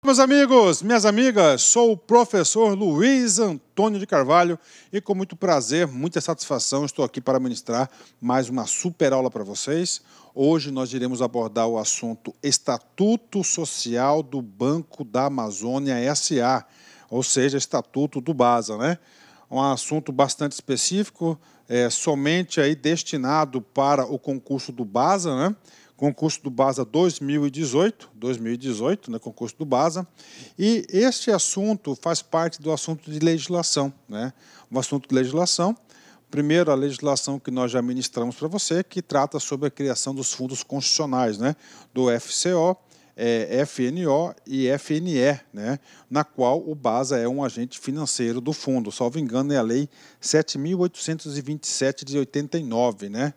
Meus amigos, minhas amigas, sou o professor Luiz Antônio de Carvalho e com muito prazer, muita satisfação, estou aqui para ministrar mais uma super aula para vocês. Hoje nós iremos abordar o assunto Estatuto Social do Banco da Amazônia S.A., ou seja, Estatuto do BASA, né? Um assunto bastante específico, somente aí destinado para o concurso do BASA, né? Concurso do BASA 2018, né, concurso do BASA, e este assunto faz parte do assunto de legislação, né? Um assunto de legislação. Primeiro, a legislação que nós já ministramos para você, que trata sobre a criação dos fundos constitucionais, né? Do FCO, FNO e FNE, né? Na qual o BASA é um agente financeiro do fundo. Salvo engano, é a Lei 7.827 de 89, né?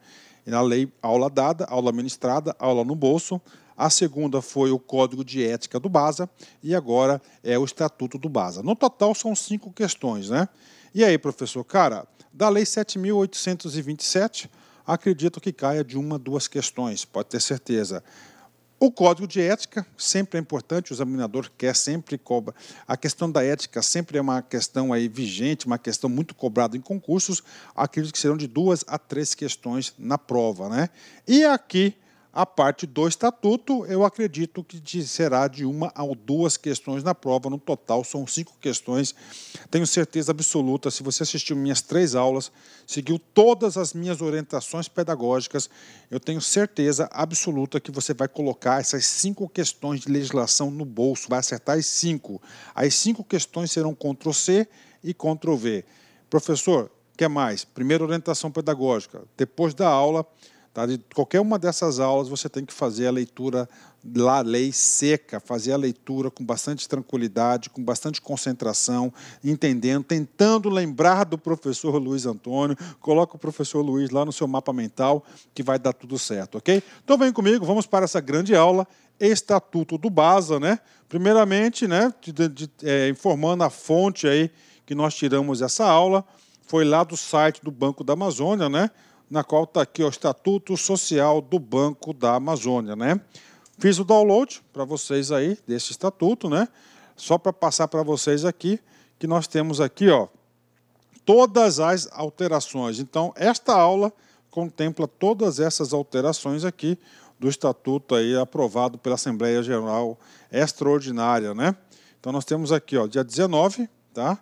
Na lei, aula dada, aula ministrada, aula no bolso. A segunda foi o Código de Ética do BASA e agora é o Estatuto do BASA. No total são 5 questões, né? E aí, professor, cara, da lei 7.827, acredito que caia de 1 a 2 questões, pode ter certeza. O Código de Ética sempre é importante, o examinador quer sempre cobra. A questão da ética sempre é uma questão aí vigente, uma questão muito cobrada em concursos. Acredito que serão de 2 a 3 questões na prova, né? E aqui, a parte do Estatuto, eu acredito que será de 1 a 2 questões na prova. No total, são 5 questões. Tenho certeza absoluta, se você assistiu minhas 3 aulas, seguiu todas as minhas orientações pedagógicas, eu tenho certeza absoluta que você vai colocar essas 5 questões de legislação no bolso, vai acertar as 5. As 5 questões serão Ctrl+C e Ctrl+V. Professor, quer mais? Primeira orientação pedagógica. Depois da aula, tá? De qualquer uma dessas aulas, você tem que fazer a leitura da lei seca, fazer a leitura com bastante tranquilidade, com bastante concentração, entendendo, tentando lembrar do professor Luiz Antônio. Coloca o professor Luiz lá no seu mapa mental, que vai dar tudo certo, ok? Então vem comigo, vamos para essa grande aula, Estatuto do BASA, né? Primeiramente, né, informando a fonte aí que nós tiramos essa aula, foi lá do site do Banco da Amazônia, né? Na qual está aqui o Estatuto Social do Banco da Amazônia, né? Fiz o download para vocês aí desse estatuto, né? Só para passar para vocês aqui, que nós temos aqui, ó, todas as alterações. Então, esta aula contempla todas essas alterações aqui do estatuto aí aprovado pela Assembleia Geral Extraordinária, né? Então, nós temos aqui, ó, dia 19, tá?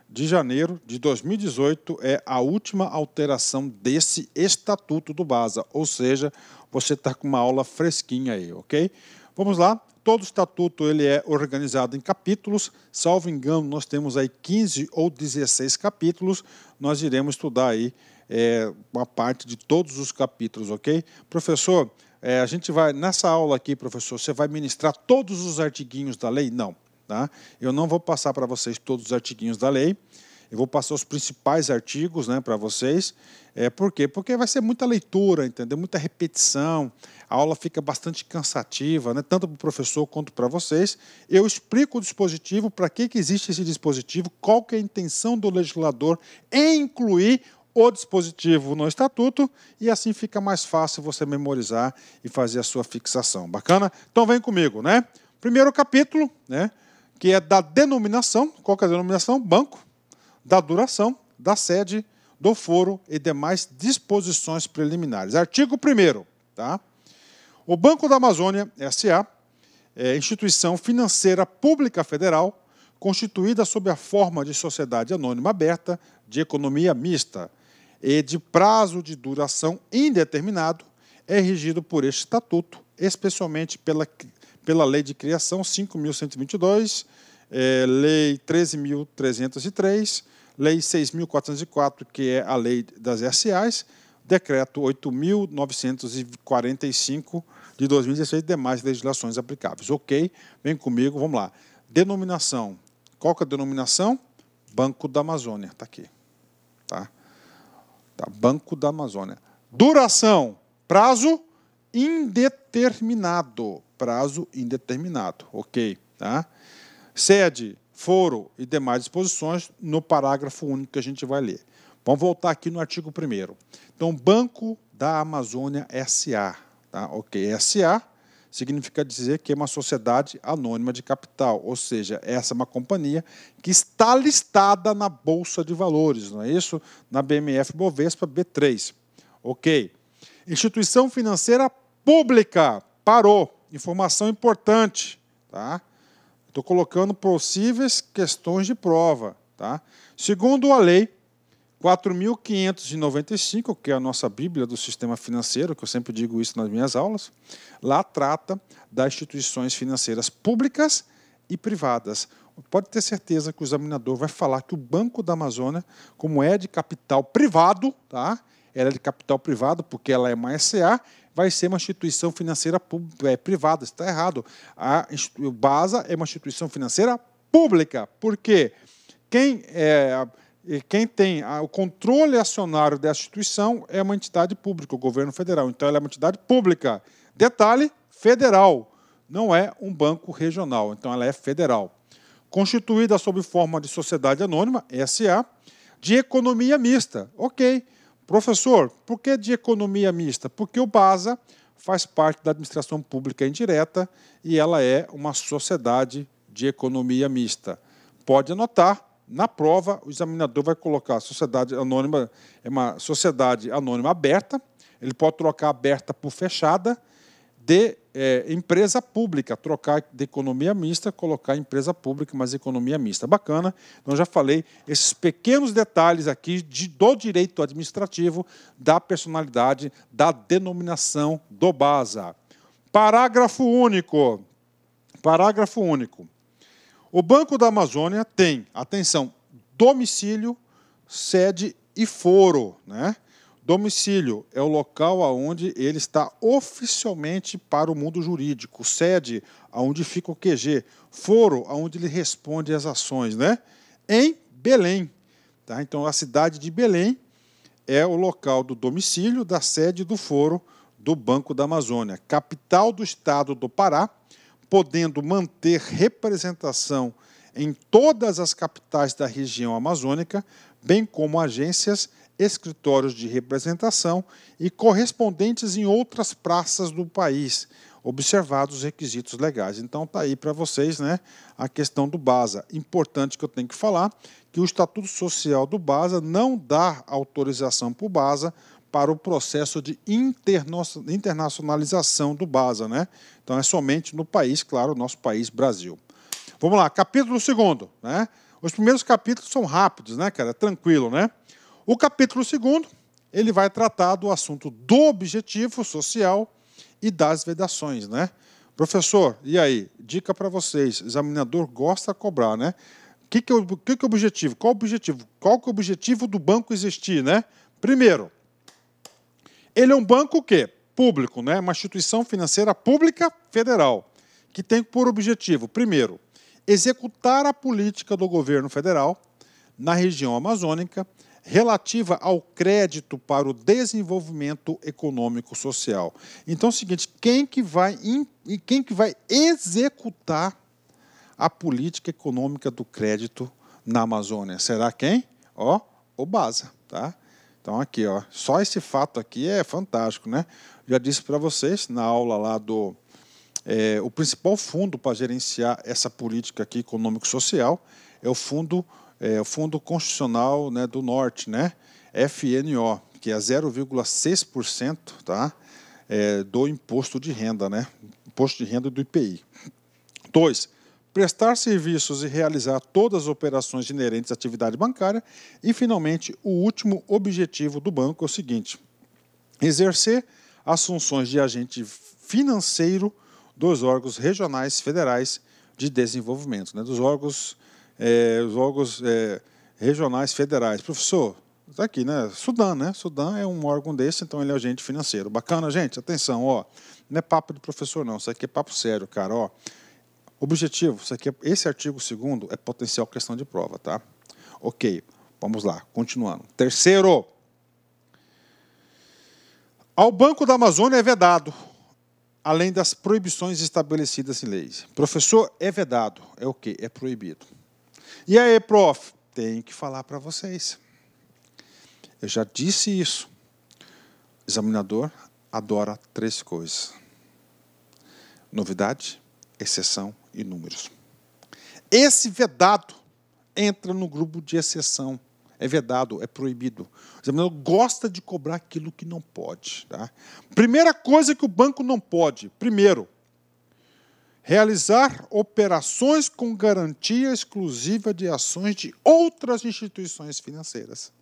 De janeiro de 2018 é a última alteração desse Estatuto do BASA, ou seja, você está com uma aula fresquinha aí, ok? Vamos lá, todo estatuto ele é organizado em capítulos, salvo engano nós temos aí 15 ou 16 capítulos, nós iremos estudar aí uma parte de todos os capítulos, ok? Professor, a gente vai, nessa aula aqui, professor, você vai ministrar todos os artiguinhos da lei? Não. Tá? Eu não vou passar para vocês todos os artiguinhos da lei, eu vou passar os principais artigos, né, para vocês. Por quê? Porque vai ser muita leitura, entendeu? Muita repetição, a aula fica bastante cansativa, né, tanto para o professor quanto para vocês. Eu explico o dispositivo, para que existe esse dispositivo, qual que é a intenção do legislador em incluir o dispositivo no estatuto, e assim fica mais fácil você memorizar e fazer a sua fixação. Bacana? Então vem comigo, né? Primeiro capítulo, né? Que é da denominação, qual que é a denominação? Banco, da duração, da sede, do foro e demais disposições preliminares. Artigo 1º, tá? O Banco da Amazônia, S.A., é instituição financeira pública federal, constituída sob a forma de sociedade anônima aberta, de economia mista e de prazo de duração indeterminado, é regido por este estatuto, especialmente pela Lei de Criação 5.122, Lei 13.303, Lei 6.404, que é a Lei das SAs, Decreto 8.945 de 2016 e demais legislações aplicáveis. Ok? Vem comigo, vamos lá. Denominação. Qual que é a denominação? Banco da Amazônia. Está aqui. Tá? Banco da Amazônia. Duração. Prazo indeterminado. Prazo indeterminado. Ok? Tá? Sede, foro e demais disposições no parágrafo único que a gente vai ler. Vamos voltar aqui no artigo 1º. Então, Banco da Amazônia S.A. Tá? Ok, S.A., significa dizer que é uma sociedade anônima de capital, ou seja, essa é uma companhia que está listada na Bolsa de Valores, não é isso? Na BMF Bovespa B3. Ok. Instituição financeira pública. Parou. Informação importante. Tá? Estou colocando possíveis questões de prova. Tá? Segundo a lei 4.595, que é a nossa Bíblia do sistema financeiro, que eu sempre digo isso nas minhas aulas, lá trata das instituições financeiras públicas e privadas. Pode ter certeza que o examinador vai falar que o Banco da Amazônia, como é de capital privado, tá? Ela é de capital privado porque ela é uma SA, vai ser uma instituição financeira privada. Está errado. O BASA é uma instituição financeira pública. Por quê? Quem tem o controle acionário dessa instituição é uma entidade pública, o governo federal. Então, ela é uma entidade pública. Detalhe, federal. Não é um banco regional. Então, ela é federal. Constituída sob forma de sociedade anônima, SA, de economia mista. Ok. Professor, por que de economia mista? Porque o BASA faz parte da administração pública indireta e ela é uma sociedade de economia mista. Pode anotar. Na prova, o examinador vai colocar sociedade anônima, é uma sociedade anônima aberta, ele pode trocar aberta por fechada, de empresa pública, trocar de economia mista, colocar empresa pública, mas economia mista. Bacana, então já falei esses pequenos detalhes aqui do direito administrativo, da personalidade, da denominação do BASA. Parágrafo único. Parágrafo único. O Banco da Amazônia tem, atenção, domicílio, sede e foro. Né? Domicílio é o local onde ele está oficialmente para o mundo jurídico. Sede, onde fica o QG. Foro, onde ele responde às ações. Né? Em Belém. Tá? Então, a cidade de Belém é o local do domicílio, da sede e do foro do Banco da Amazônia. Capital do estado do Pará, podendo manter representação em todas as capitais da região amazônica, bem como agências, escritórios de representação e correspondentes em outras praças do país, observados os requisitos legais. Então, está aí para vocês, né, a questão do BASA. Importante que eu tenho que falar, que o Estatuto Social do BASA não dá autorização para o BASA para o processo de internacionalização do BASA. Né? Então, é somente no país, claro, nosso país, Brasil. Vamos lá, capítulo 2º. Né? Os primeiros capítulos são rápidos, né, cara? Tranquilo, né? O capítulo 2º, ele vai tratar do assunto do objetivo social e das vedações, né? Professor, e aí? Dica para vocês, examinador gosta de cobrar, né? O que é o objetivo? Qual o objetivo? Qual que é o objetivo do banco existir, né? Primeiro, ele é um banco o quê? Público, né? Uma instituição financeira pública federal, que tem por objetivo, primeiro, executar a política do governo federal na região amazônica relativa ao crédito para o desenvolvimento econômico-social. Então é o seguinte, quem que vai executar a política econômica do crédito na Amazônia? Será quem? Ó, o BASA, tá? Então, aqui, ó, só esse fato aqui é fantástico, né? Já disse para vocês na aula lá do... o principal fundo para gerenciar essa política aqui econômico-social é o Fundo Constitucional, né, do Norte, né? FNO, que é 0,6%, tá? Do imposto de renda, né? Imposto de renda do IPI. 2. Prestar serviços e realizar todas as operações inerentes à atividade bancária. E, finalmente, o último objetivo do banco é o seguinte: exercer as funções de agente financeiro dos órgãos regionais federais de desenvolvimento, né, dos órgãos, regionais federais. Professor, está aqui, né? Sudan, né? Sudan é um órgão desse, então ele é agente financeiro. Bacana, gente? Atenção, ó. Não é papo de professor, não. Isso aqui é papo sério, cara, ó. Objetivo, esse artigo 2º é potencial questão de prova, tá? Ok, vamos lá, continuando. Terceiro, ao Banco da Amazônia é vedado, além das proibições estabelecidas em leis. Professor, é vedado, é o quê? É proibido. E aí, prof? Tem que falar para vocês. Eu já disse isso. O examinador adora 3 coisas. Novidade, exceção e números. Esse vedado entra no grupo de exceção. É vedado, é proibido. O examinador gosta de cobrar aquilo que não pode. Tá? Primeira coisa que o banco não pode. Primeiro, realizar operações com garantia exclusiva de ações de outras instituições financeiras.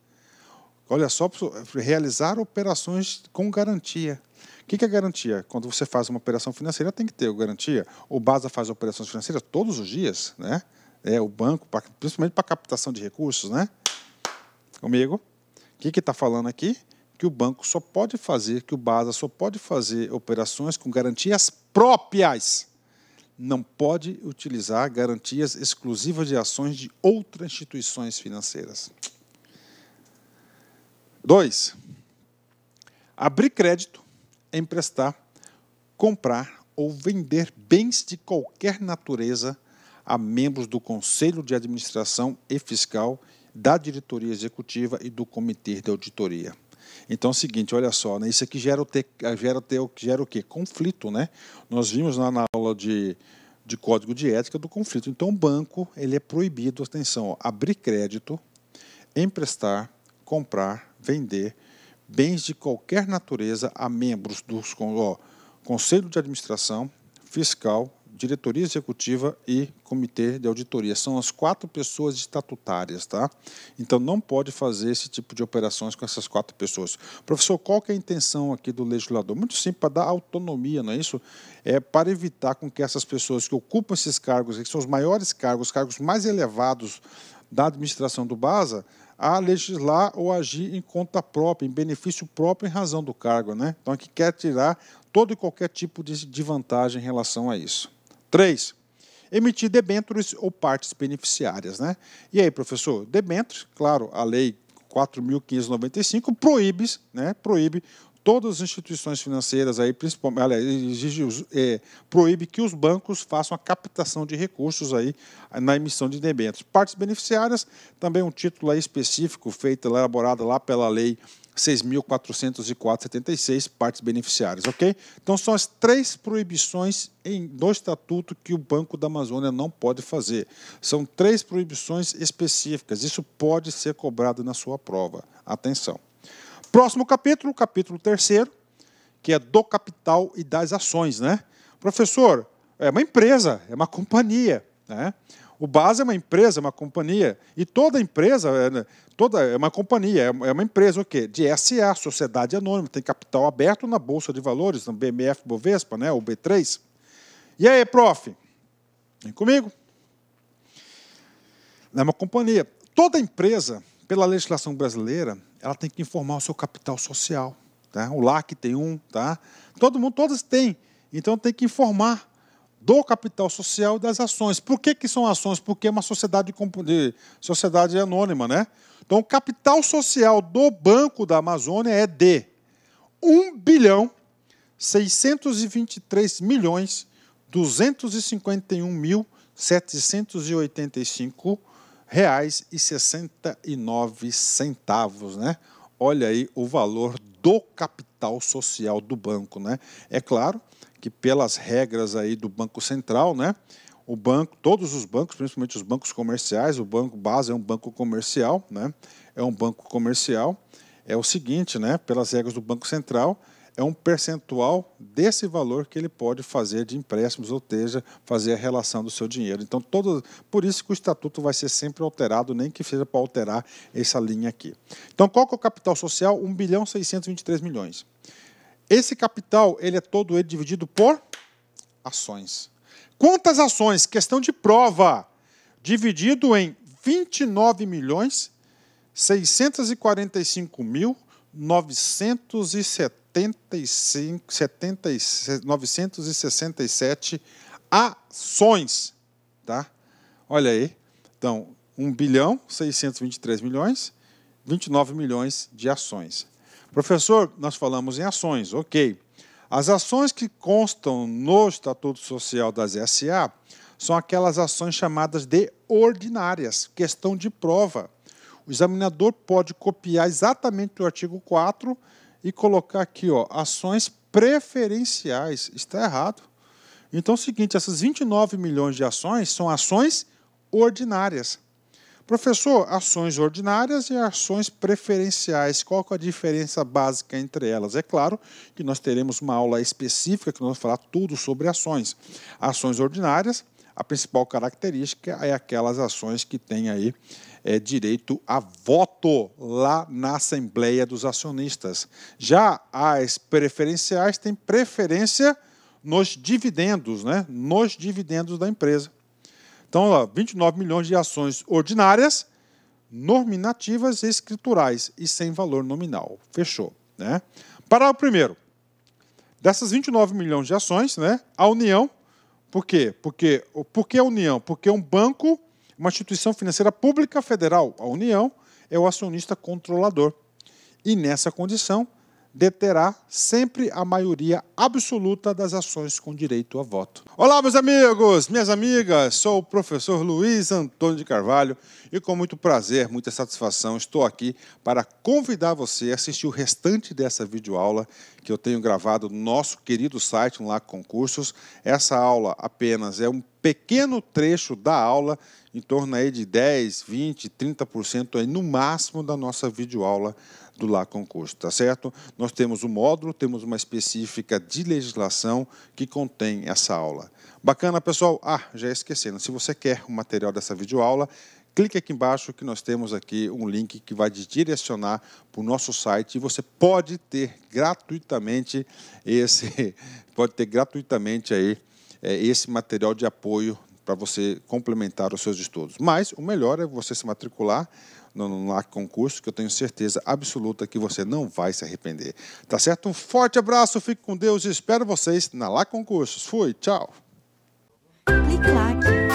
Olha só, realizar operações com garantia. O que é garantia? Quando você faz uma operação financeira, tem que ter garantia. O BASA faz operações financeiras todos os dias, né? O banco, principalmente para captação de recursos, né? Comigo? O que está falando aqui? Que o banco só pode fazer, que o BASA só pode fazer operações com garantias próprias. Não pode utilizar garantias exclusivas de ações de outras instituições financeiras. 2. Abrir crédito, emprestar, comprar ou vender bens de qualquer natureza a membros do Conselho de Administração e Fiscal, da Diretoria Executiva e do Comitê de Auditoria. Então é o seguinte, olha só, né, isso aqui gera o quê? Conflito, né? Nós vimos lá na aula de Código de Ética do conflito. Então o banco ele é proibido, atenção, ó, abrir crédito, emprestar, comprar, vender bens de qualquer natureza a membros dos Conselho de Administração, Fiscal, Diretoria Executiva e Comitê de Auditoria. São as 4 pessoas estatutárias, tá? Então não pode fazer esse tipo de operações com essas 4 pessoas. Professor, qual que é a intenção aqui do legislador? Muito simples, para dar autonomia, não é isso? É para evitar com que essas pessoas que ocupam esses cargos, que são os maiores cargos, os cargos mais elevados da administração do BASA, a legislar ou agir em conta própria, em benefício próprio em razão do cargo, né? Então aqui quer tirar todo e qualquer tipo de vantagem em relação a isso. 3. Emitir debêntures ou partes beneficiárias, né? E aí, professor? Debêntures, claro, a lei 4.595 proíbe, né? Proíbe todas as instituições financeiras aí, principalmente, proíbe que os bancos façam a captação de recursos aí na emissão de debêntures. Partes beneficiárias, também um título aí específico feito, elaborado lá pela lei 6.404/76, partes beneficiárias, ok? Então são as 3 proibições do Estatuto que o Banco da Amazônia não pode fazer. São 3 proibições específicas. Isso pode ser cobrado na sua prova. Atenção. Próximo capítulo, capítulo 3º, que é do capital e das ações, né? Professor, é uma empresa, é uma companhia, né? O BASA é uma empresa, é uma companhia, e toda empresa é uma companhia, é uma empresa o quê? De SA, Sociedade Anônima, tem capital aberto na Bolsa de Valores, no BMF Bovespa, né? O B3. E aí, prof? Vem comigo. É uma companhia. Toda empresa, pela legislação brasileira, ela tem que informar o seu capital social. Tá? O LAC tem um, tá? Todas têm. Então tem que informar do capital social e das ações. Por que são ações? Porque é uma sociedade anônima, né? Então o capital social do Banco da Amazônia é de 1.623.251.785 R$1,69, né? Olha aí o valor do capital social do banco, né? É claro que pelas regras aí do Banco Central, né? O banco, todos os bancos, principalmente os bancos comerciais, o Banco BASA é um banco comercial, né? É um banco comercial. É o seguinte, né? Pelas regras do Banco Central, é um percentual desse valor que ele pode fazer de empréstimos, ou seja, fazer a relação do seu dinheiro. Então, por isso que o estatuto vai ser sempre alterado, nem que seja para alterar essa linha aqui. Então, qual que é o capital social? 1.623 milhões. Esse capital, ele é todo ele dividido por ações. Quantas ações? Questão de prova. Dividido em 29.645.967 ações. Tá? Olha aí. Então, 1.623 milhões, 29 milhões de ações. Professor, nós falamos em ações, ok. As ações que constam no Estatuto Social das SA são aquelas ações chamadas de ordinárias, questão de prova. O examinador pode copiar exatamente o artigo 4 e colocar aqui, ó, ações preferenciais. Está errado. Então é o seguinte, essas 29 milhões de ações são ações ordinárias. Professor, ações ordinárias e ações preferenciais, qual que é a diferença básica entre elas? É claro que nós teremos uma aula específica que nós vamos falar tudo sobre ações. Ações ordinárias, a principal característica é aquelas ações que têm aí direito a voto lá na Assembleia dos Acionistas. Já as preferenciais têm preferência nos dividendos, né? Nos dividendos da empresa. Então, ó, 29 milhões de ações ordinárias, nominativas e escriturais e sem valor nominal. Fechou, né? Parágrafo primeiro. Dessas 29 milhões de ações, né, a União, por quê? Por que a União? Porque um banco, uma instituição financeira pública federal, a União, é o acionista controlador. E nessa condição, deterá sempre a maioria absoluta das ações com direito a voto. Olá, meus amigos, minhas amigas, sou o professor Luiz Antônio de Carvalho e com muito prazer, muita satisfação, estou aqui para convidar você a assistir o restante dessa videoaula que eu tenho gravado no nosso querido site, no LAC Concursos. Essa aula apenas é um pequeno trecho da aula, em torno aí de 10, 20, 30% aí no máximo da nossa videoaula do LAC Concurso, tá certo? Nós temos um módulo, temos uma específica de legislação que contém essa aula. Bacana, pessoal? Já esquecendo, se você quer o material dessa videoaula, clique aqui embaixo que nós temos aqui um link que vai te direcionar para o nosso site e você pode ter gratuitamente esse material de apoio para você complementar os seus estudos. Mas o melhor é você se matricular no LAC Concurso, que eu tenho certeza absoluta que você não vai se arrepender. Tá certo? Um forte abraço, fique com Deus e espero vocês na LAC Concursos. Fui, tchau! Clique LAC.